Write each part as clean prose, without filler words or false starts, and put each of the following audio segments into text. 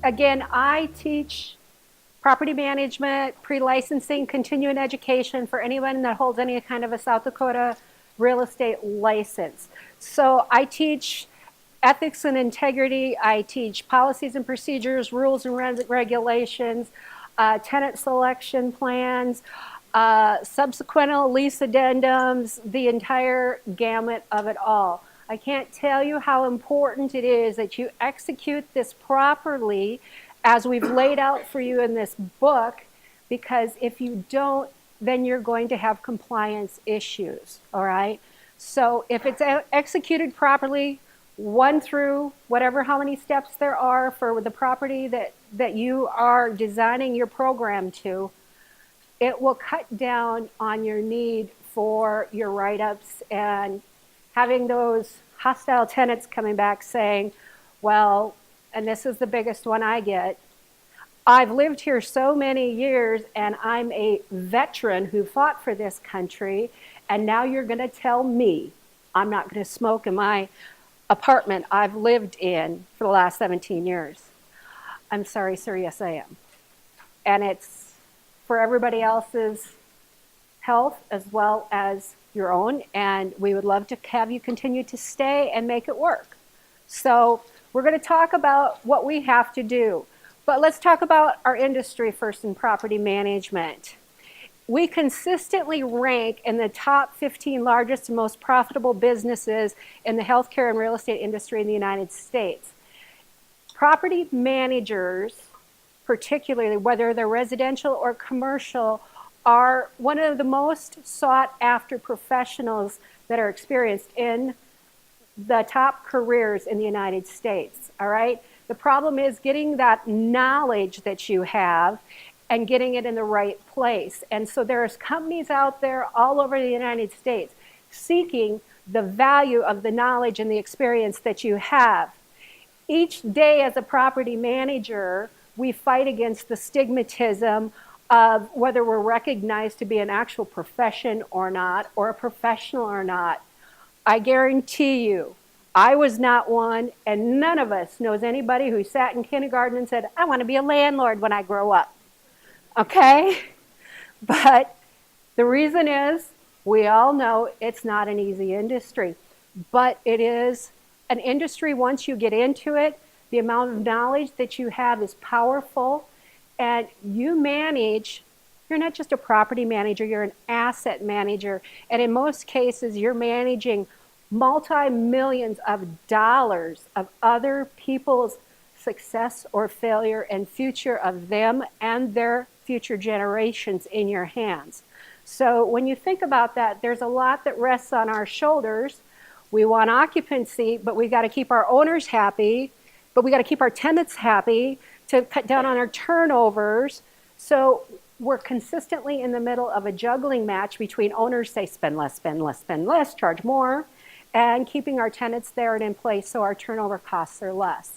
Again, I teach property management, pre-licensing, continuing education for anyone that holds any kind of a South Dakota real estate license. So I teach ethics and integrity. I teach policies and procedures, rules and regulations, tenant selection plans, subsequent lease addendums, the entire gamut of it all. I can't tell you how important it is that you execute this properly as we've laid out for you in this book, because if you don't, then you're going to have compliance issues, all right? So if it's executed properly, 1 through whatever how many steps there are for the property that you are designing your program to, it will cut down on your need for your write-ups and having those hostile tenants coming back saying, well, and this is the biggest one I get, I've lived here so many years and I'm a veteran who fought for this country, and now you're going to tell me I'm not going to smoke in my apartment I've lived in for the last 17 years. I'm sorry, sir, yes I am. And it's for everybody else's health as well as your own, and we would love to have you continue to stay and make it work. So we're going to talk about what we have to do, but let's talk about our industry first in property management. We consistently rank in the top 15 largest and most profitable businesses in the healthcare and real estate industry in the United States. Property managers, particularly whether they're residential or commercial, are one of the most sought after professionals that are experienced in the top careers in the United States, all right? The problem is getting that knowledge that you have and getting it in the right place. And so there's companies out there all over the United States seeking the value of the knowledge and the experience that you have. Each day as a property manager, we fight against the stigmatism of whether we're recognized to be an actual profession or not, or a professional or not. I guarantee you, I was not one, and none of us knows anybody who sat in kindergarten and said, I want to be a landlord when I grow up. Okay? But the reason is, we all know it's not an easy industry, but it is an industry. Once you get into it, the amount of knowledge that you have is powerful, and you manage, you're not just a property manager, you're an asset manager, and in most cases, you're managing multi-millions of dollars of other people's success or failure and future of them and their future generations in your hands. So when you think about that, there's a lot that rests on our shoulders. We want occupancy, but we got to keep our owners happy, but we got to keep our tenants happy to cut down on our turnovers. So we're consistently in the middle of a juggling match between owners say spend less, spend less, spend less, charge more, and keeping our tenants there and in place so our turnover costs are less.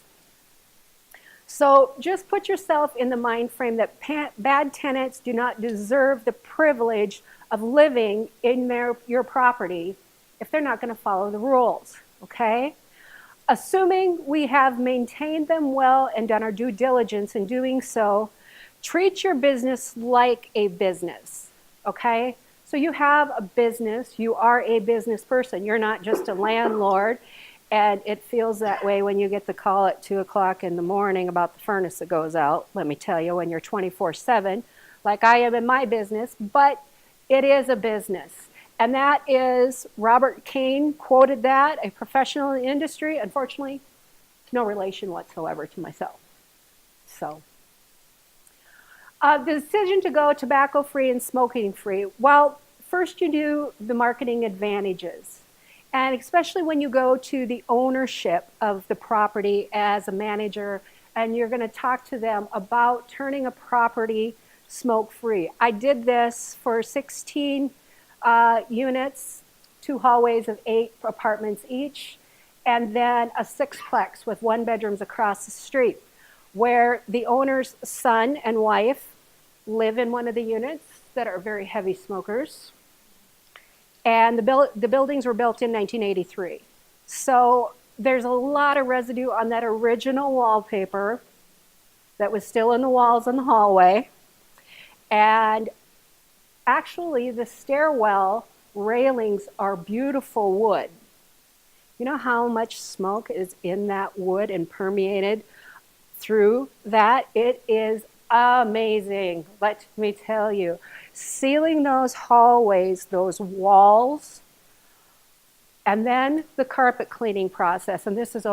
So just put yourself in the mind frame that bad tenants do not deserve the privilege of living in your property if they're not going to follow the rules, okay? Assuming we have maintained them well and done our due diligence in doing so, treat your business like a business, okay? So you have a business, you are a business person, you're not just a landlord. And it feels that way when you get the call at 2 o'clock in the morning about the furnace that goes out. Let me tell you, when you're 24/7, like I am in my business, but it is a business. And that is, Robert Kane quoted that, a professional in the industry, unfortunately, no relation whatsoever to myself. So, the decision to go tobacco-free and smoking-free, well, first you do the marketing advantages. And especially when you go to the ownership of the property as a manager, and you're going to talk to them about turning a property smoke-free. I did this for 16 units, 2 hallways of 8 apartments each, and then a 6-plex with 1 bedrooms across the street, where the owner's son and wife live in one of the units that are very heavy smokers. And the buildings were built in 1983. So there's a lot of residue on that original wallpaper. that was still in the walls in the hallway. And actually, the stairwell railings are beautiful wood. You know how much smoke is in that wood and permeated through that? It is amazing, let me tell you. Sealing those hallways, those walls, and then the carpet cleaning process. And this is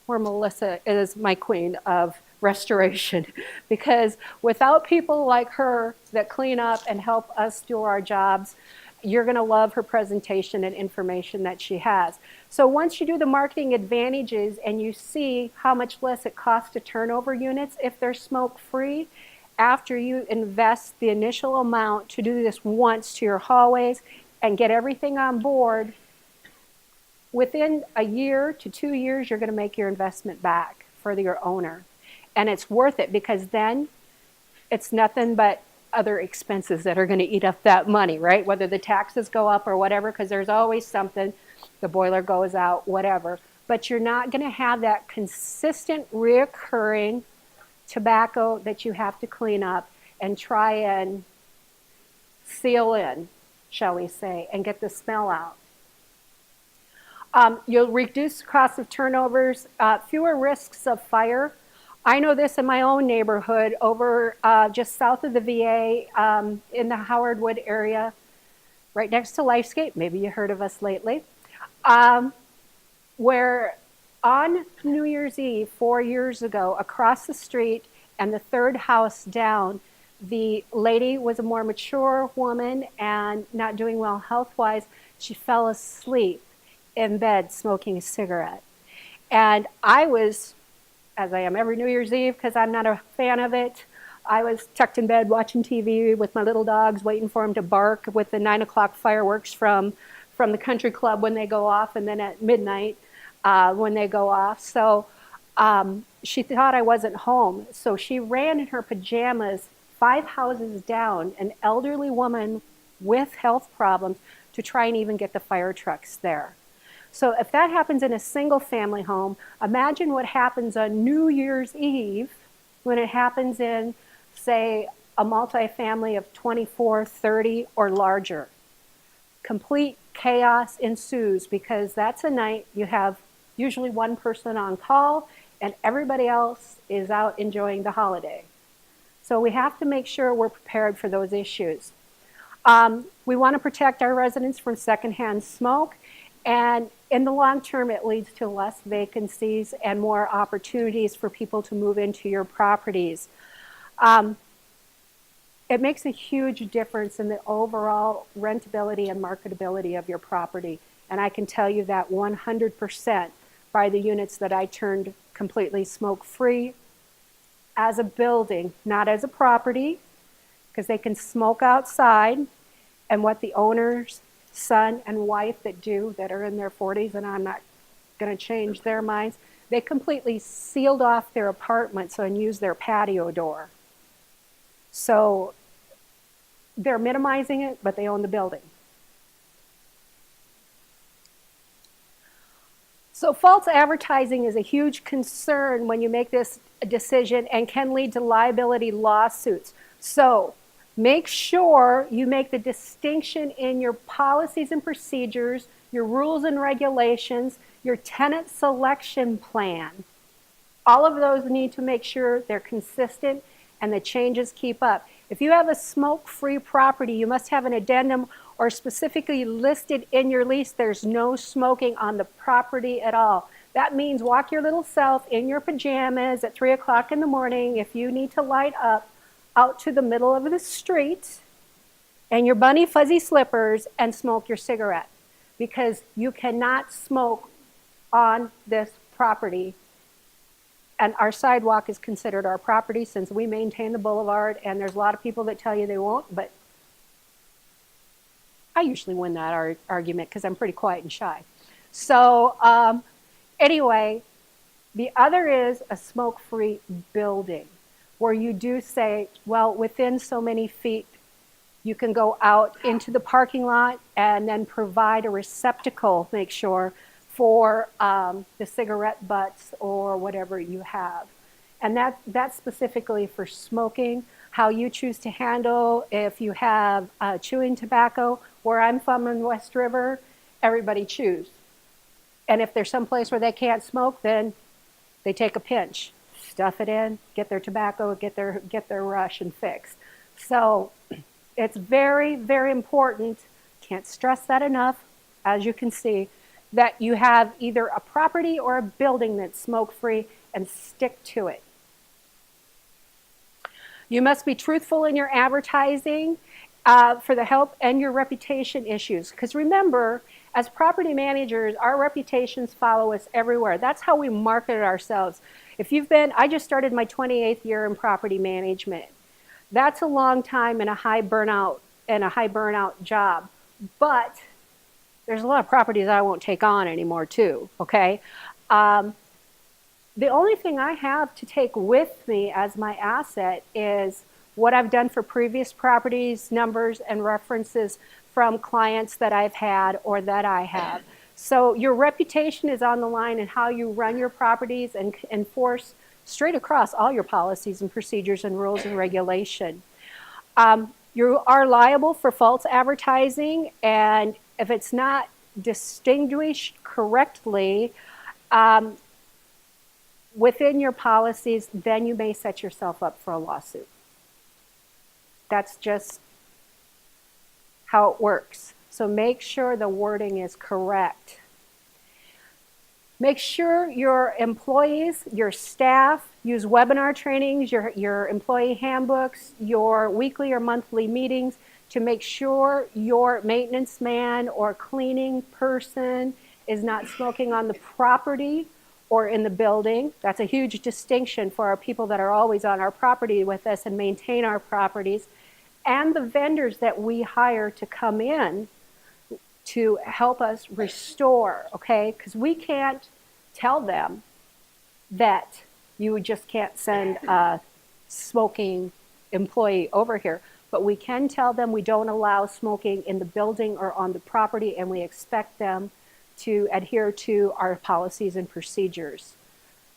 where Melissa is my queen of restoration, because without people like her that clean up and help us do our jobs, you're going to love her presentation and information that she has. So once you do the marketing advantages and you see how much less it costs to turn over units if they're smoke-free, after you invest the initial amount to do this once to your hallways and get everything on board, within a year to 2 years, you're going to make your investment back for your owner. And it's worth it, because then it's nothing but other expenses that are going to eat up that money, right? Whether the taxes go up or whatever, because there's always something, the boiler goes out, whatever. But you're not going to have that consistent, reoccurring tobacco that you have to clean up and try and seal in, shall we say, and get the smell out. You'll reduce the cost of turnovers, fewer risks of fire. I know this in my own neighborhood over just south of the VA in the Howard Wood area, right next to Lifescape. Maybe you heard of us lately. Where on New Year's Eve 4 years ago, across the street and the third house down, the lady was a more mature woman and not doing well health-wise. She fell asleep in bed smoking a cigarette. And I was, as I am every New Year's Eve, because I'm not a fan of it, I was tucked in bed watching TV with my little dogs, waiting for them to bark with the 9 o'clock fireworks from the country club when they go off, and then at midnight when they go off. So she thought I wasn't home. So she ran in her pajamas 5 houses down, an elderly woman with health problems, to try and even get the fire trucks there. So if that happens in a single family home, imagine what happens on New Year's Eve when it happens in, say, a multifamily of 24, 30, or larger. Complete chaos ensues, because that's a night you have usually one person on call and everybody else is out enjoying the holiday. So we have to make sure we're prepared for those issues. We want to protect our residents from secondhand smoke, and in the long term, it leads to less vacancies and more opportunities for people to move into your properties. It makes a huge difference in the overall rentability and marketability of your property. And I can tell you that 100% by the units that I turned completely smoke-free as a building, not as a property, because they can smoke outside. And what the owners, son and wife that are in their 40s, and I'm not going to change their minds, they completely sealed off their apartments and used their patio door. So they're minimizing it, but they own the building. So false advertising is a huge concern when you make this decision and can lead to liability lawsuits. So make sure you make the distinction in your policies and procedures, your rules and regulations, your tenant selection plan. All of those need to make sure they're consistent and the changes keep up. If you have a smoke-free property, you must have an addendum or specifically listed in your lease there's no smoking on the property at all. That means walk your little self in your pajamas at 3 o'clock in the morning if you need to light up out to the middle of the street and your bunny fuzzy slippers and smoke your cigarette, because you cannot smoke on this property. And our sidewalk is considered our property since we maintain the boulevard, and there's a lot of people that tell you they won't, but I usually win that argument because I'm pretty quiet and shy. So anyway, the other is a smoke-free building, where you do say, well, within so many feet, you can go out into the parking lot and then provide a receptacle, make sure, for the cigarette butts or whatever you have. And that's specifically for smoking. How you choose to handle if you have chewing tobacco. Where I'm from in West River, everybody chews. And if there's some place where they can't smoke, then they take a pinch, stuff it in, get their tobacco, get their rush and fix. So it's very, very important, can't stress that enough, as you can see, that you have either a property or a building that's smoke-free and stick to it. You must be truthful in your advertising for the help and your reputation issues. Because remember, as property managers, our reputations follow us everywhere. That's how we market ourselves. If you've been, I just started my 28th year in property management. That's a long time in a high burnout job. But there's a lot of properties I won't take on anymore too, okay? The only thing I have to take with me as my asset is what I've done for previous properties, numbers, and references from clients that I've had or that I have. So your reputation is on the line in how you run your properties and enforce straight across all your policies and procedures and rules and regulation. You are liable for false advertising, and if it's not distinguished correctly within your policies, then you may set yourself up for a lawsuit. That's just how it works. So make sure the wording is correct. Make sure your employees, your staff, use webinar trainings, your employee handbooks, your weekly or monthly meetings to make sure your maintenance man or cleaning person is not smoking on the property or in the building. That's a huge distinction for our people that are always on our property with us and maintain our properties, and the vendors that we hire to come in to help us restore, okay? Because we can't tell them that you just can't send a smoking employee over here, but we can tell them we don't allow smoking in the building or on the property, and we expect them to adhere to our policies and procedures,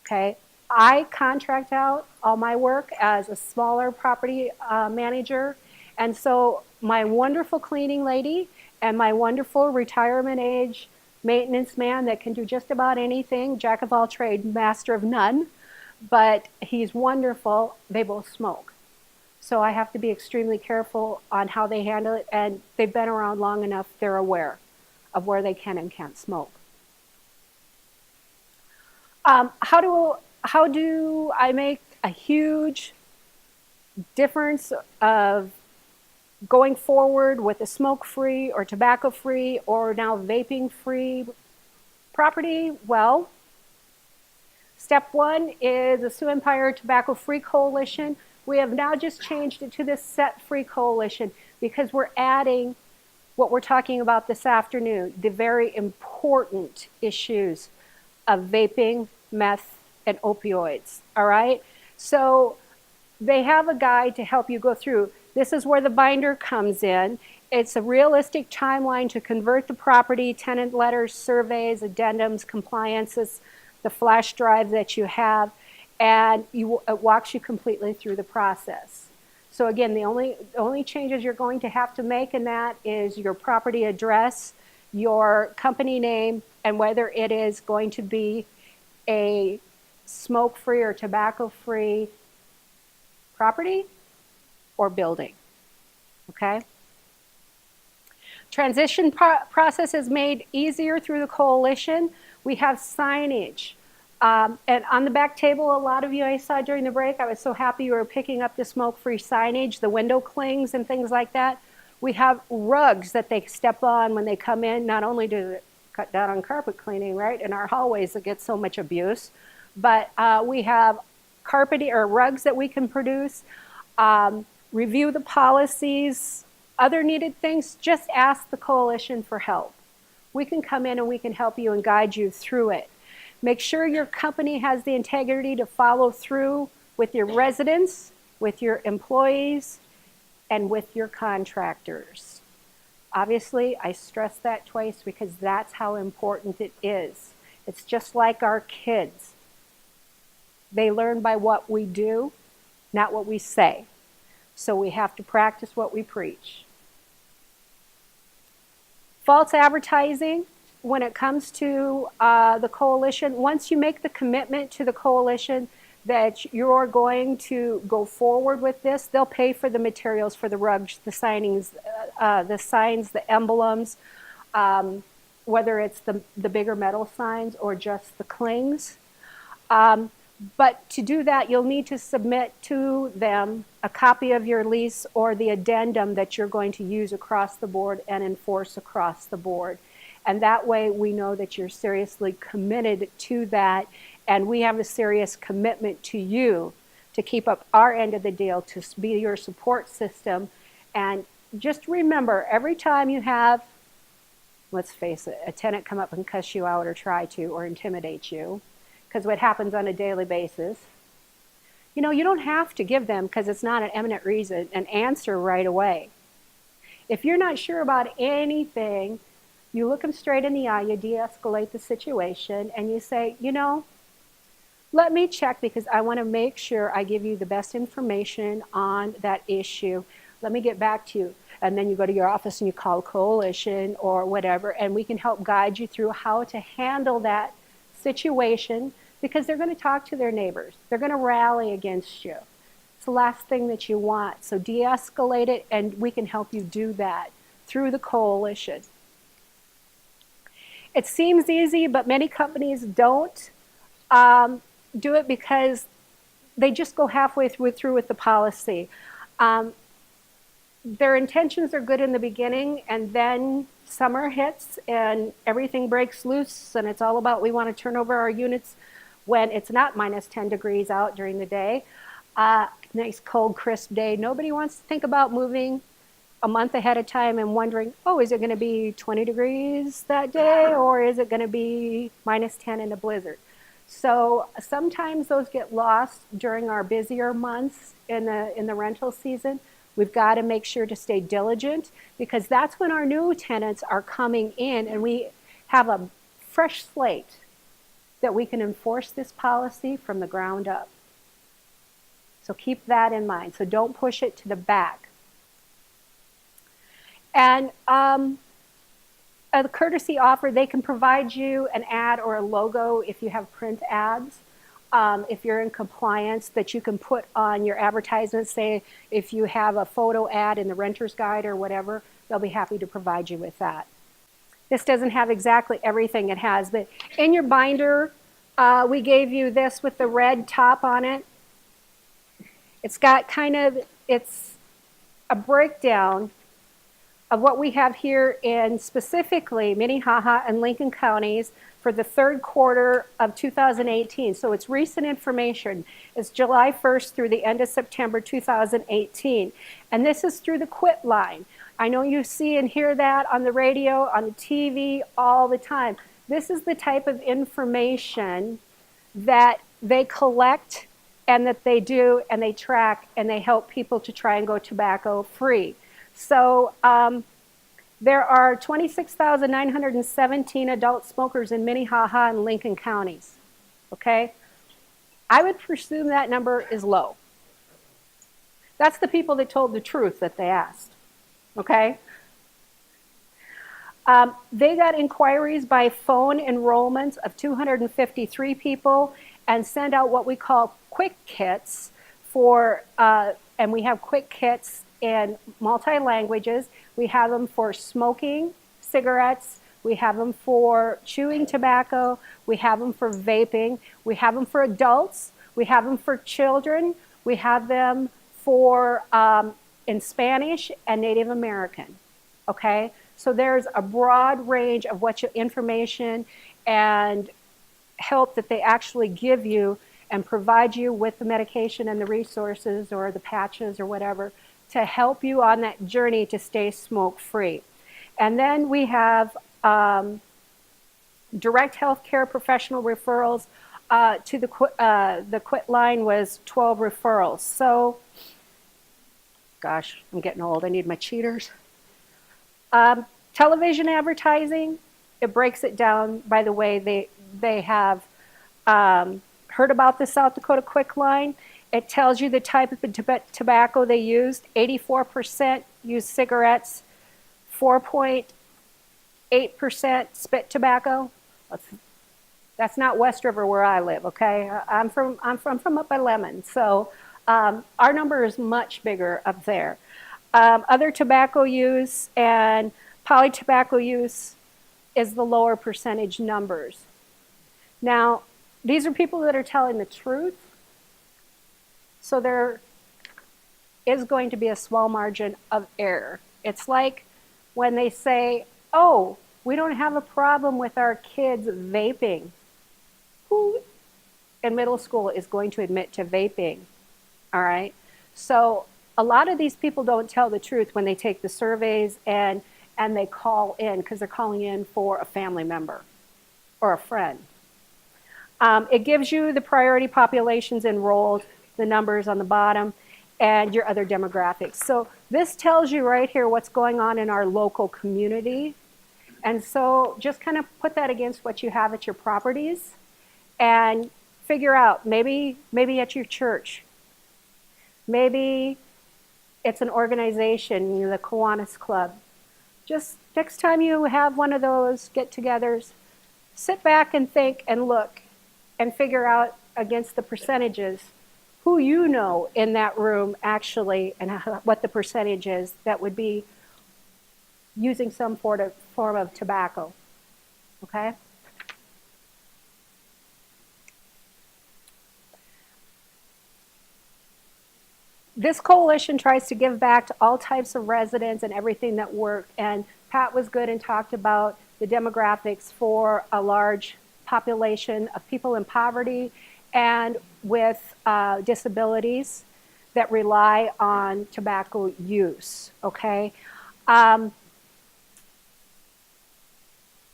okay? I contract out all my work as a smaller property manager, and so my wonderful cleaning lady and my wonderful retirement age maintenance man that can do just about anything, jack of all trades, master of none, but he's wonderful, they both smoke. So I have to be extremely careful on how they handle it, and they've been around long enough, they're aware of where they can and can't smoke. How do I make a huge difference of going forward with a smoke-free or tobacco-free or now vaping-free property? Well, step one is the Sioux Empire Tobacco-Free Coalition. We have now just changed it to the Set-Free Coalition because we're adding what we're talking about this afternoon, the very important issues of vaping, meth, and opioids, all right? So they have a guide to help you go through. This is where the binder comes in. It's a realistic timeline to convert the property, tenant letters, surveys, addendums, compliances, the flash drive that you have, and it walks you completely through the process. So again, the only changes you're going to have to make in that is your property address, your company name, and whether it is going to be a smoke-free or tobacco-free property or building, okay? Transition process is made easier through the coalition. We have signage. And on the back table, a lot of you I saw during the break, I was so happy you were picking up the smoke-free signage, the window clings and things like that. We have rugs that they step on when they come in. Not only does it cut down on carpet cleaning, right, in our hallways that get so much abuse, but we have carpeting or rugs that we can produce. Review the policies, other needed things, just ask the coalition for help. We can come in and we can help you and guide you through it. Make sure your company has the integrity to follow through with your residents, with your employees, and with your contractors. Obviously, I stress that twice because that's how important it is. It's just like our kids. They learn by what we do, not what we say. So we have to practice what we preach. False advertising, when it comes to the coalition, once you make the commitment to the coalition that you're going to go forward with this, they'll pay for the materials, for the rugs, the signings, the signs, the emblems, whether it's the bigger metal signs or just the clings. But to do that, you'll need to submit to them a copy of your lease or the addendum that you're going to use across the board and enforce across the board. And that way we know that you're seriously committed to that, and we have a serious commitment to you to keep up our end of the deal, to be your support system. And just remember, every time you have, let's face it, a tenant come up and cuss you out or try to, or intimidate you, because what happens on a daily basis, you know, you don't have to give them, because it's not an eminent reason, an answer right away. If you're not sure about anything, you look them straight in the eye, you de-escalate the situation, and you say, you know, let me check, because I want to make sure I give you the best information on that issue. Let me get back to you. And then you go to your office and you call coalition or whatever, and we can help guide you through how to handle that situation, because they're going to talk to their neighbors. They're going to rally against you. It's the last thing that you want. So de-escalate it, and we can help you do that through the coalition. It seems easy, but many companies don't do it because they just go halfway through with the policy. Their intentions are good in the beginning, and then summer hits and everything breaks loose, and it's all about, we want to turn over our units when it's not minus 10 degrees out during the day. Nice cold crisp day. Nobody wants to think about moving a month ahead of time and wondering, oh, is it going to be 20 degrees that day, or is it going to be minus 10 in a blizzard? So sometimes those get lost during our busier months in the rental season. We've got to make sure to stay diligent, because that's when our new tenants are coming in, and we have a fresh slate that we can enforce this policy from the ground up. So keep that in mind. So don't push it to the back. And a courtesy offer, they can provide you an ad or a logo if you have print ads. If you're in compliance, that you can put on your advertisements. Say if you have a photo ad in the renter's guide or whatever, they'll be happy to provide you with that. This doesn't have exactly everything it has, but in your binder, we gave you this with the red top on it. It's got it's a breakdown of what we have here in specifically Minnehaha and Lincoln counties for the third quarter of 2018. So it's recent information. It's July 1st through the end of September 2018. And this is through the quit line. I know you see and hear that on the radio, on the TV all the time. This is the type of information that they collect and that they do and they track, and they help people to try and go tobacco free. So there are 26,917 adult smokers in Minnehaha and Lincoln counties, okay? I would presume that number is low. That's the people that told the truth that they asked, okay? They got inquiries by phone enrollments of 253 people, and send out what we call quick kits for, and we have quick kits in multi-languages. We have them for smoking cigarettes. We have them for chewing tobacco. We have them for vaping. We have them for adults. We have them for children. We have them for in Spanish and Native American. Okay, so there's a broad range of what your information and help that they actually give you and provide you with the medication and the resources or the patches or whatever to help you on that journey to stay smoke-free. And then we have direct healthcare professional referrals to the quit line was 12 referrals. So, gosh, I'm getting old. I need my cheaters. Television advertising, it breaks it down by the way they have heard about the South Dakota Quick Line. It tells you the type of tobacco they used. 84% used cigarettes, 4.8% spit tobacco. That's not West River where I live, okay? I'm from up by Lemon, so our number is much bigger up there. Other tobacco use and poly tobacco use is the lower percentage numbers. Now, these are people that are telling the truth, so there is going to be a small margin of error. It's like when they say, oh, we don't have a problem with our kids vaping. Who in middle school is going to admit to vaping? All right? So a lot of these people don't tell the truth when they take the surveys and they call in, because they're calling in for a family member or a friend. It gives you the priority populations enrolled, the numbers on the bottom, and your other demographics. So this tells you right here what's going on in our local community. And so just kind of put that against what you have at your properties and figure out, maybe at your church, maybe it's an organization, the Kiwanis Club. Just next time you have one of those get-togethers, sit back and think and look and figure out against the percentages who you know in that room actually, and what the percentage is that would be using some form of tobacco, okay? This coalition tries to give back to all types of residents and everything that worked, and Pat was good and talked about the demographics for a large population of people in poverty and with disabilities that rely on tobacco use, okay?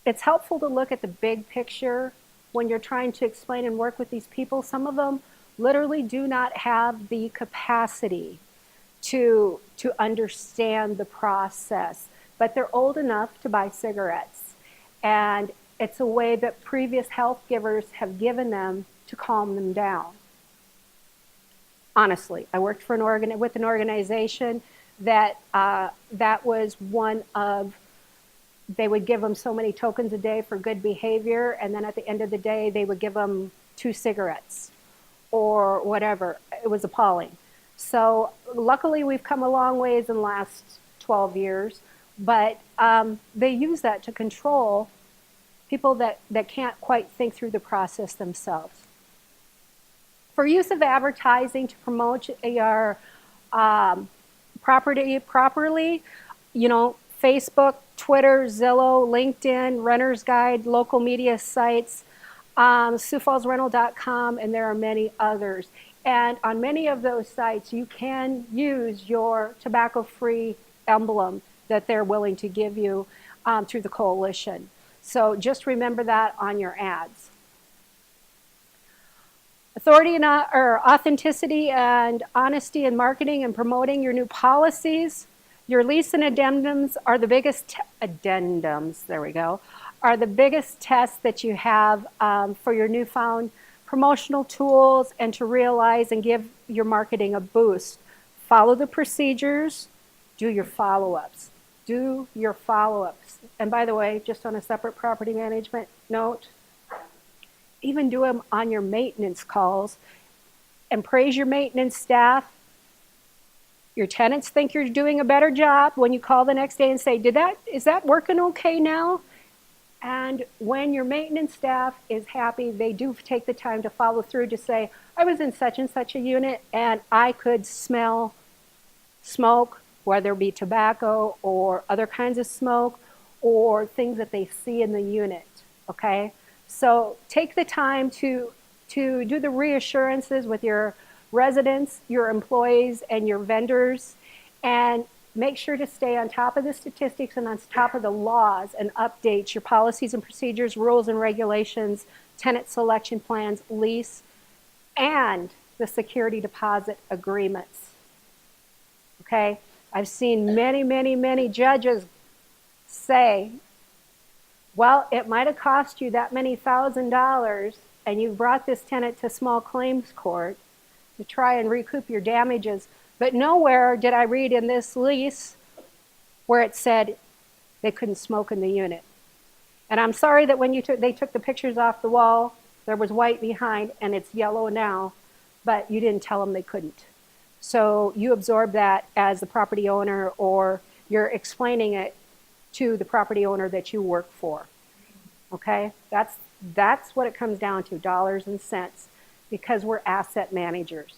It's helpful to look at the big picture when you're trying to explain and work with these people. Some of them literally do not have the capacity to understand the process, but they're old enough to buy cigarettes. And it's a way that previous health givers have given them to calm them down. Honestly, I worked for with an organization that that was one of, they would give them so many tokens a day for good behavior, and then at the end of the day, they would give them 2 cigarettes or whatever. It was appalling. So luckily, we've come a long ways in the last 12 years, but they use that to control people that can't quite think through the process themselves. For use of advertising to promote your property properly, Facebook, Twitter, Zillow, LinkedIn, Renter's Guide, local media sites, SiouxFallsRental.com, and there are many others. And on many of those sites, you can use your tobacco-free emblem that they're willing to give you through the coalition. So just remember that on your ads. Authority and authenticity and honesty in marketing and promoting your new policies. Your lease and addendums are the biggest are the biggest tests that you have for your newfound promotional tools and to realize and give your marketing a boost. Follow the procedures, do your follow-ups. Do your follow-ups. And by the way, just on a separate property management note, even do them on your maintenance calls and praise your maintenance staff. Your tenants think you're doing a better job when you call the next day and say, is that working okay now? And when your maintenance staff is happy, they do take the time to follow through to say, I was in such and such a unit and I could smell smoke, whether it be tobacco or other kinds of smoke or things that they see in the unit, okay? So take the time to do the reassurances with your residents, your employees, and your vendors, and make sure to stay on top of the statistics and on top of the laws and update your policies and procedures, rules and regulations, tenant selection plans, lease, and the security deposit agreements, okay? I've seen many, many, many judges say, well, it might have cost you that many $1,000 and you brought this tenant to small claims court to try and recoup your damages, but nowhere did I read in this lease where it said they couldn't smoke in the unit. And I'm sorry that when they took the pictures off the wall, there was white behind and it's yellow now, but you didn't tell them they couldn't. So you absorb that as the property owner, or you're explaining it to the property owner that you work for. Okay? That's what it comes down to, dollars and cents, because we're asset managers.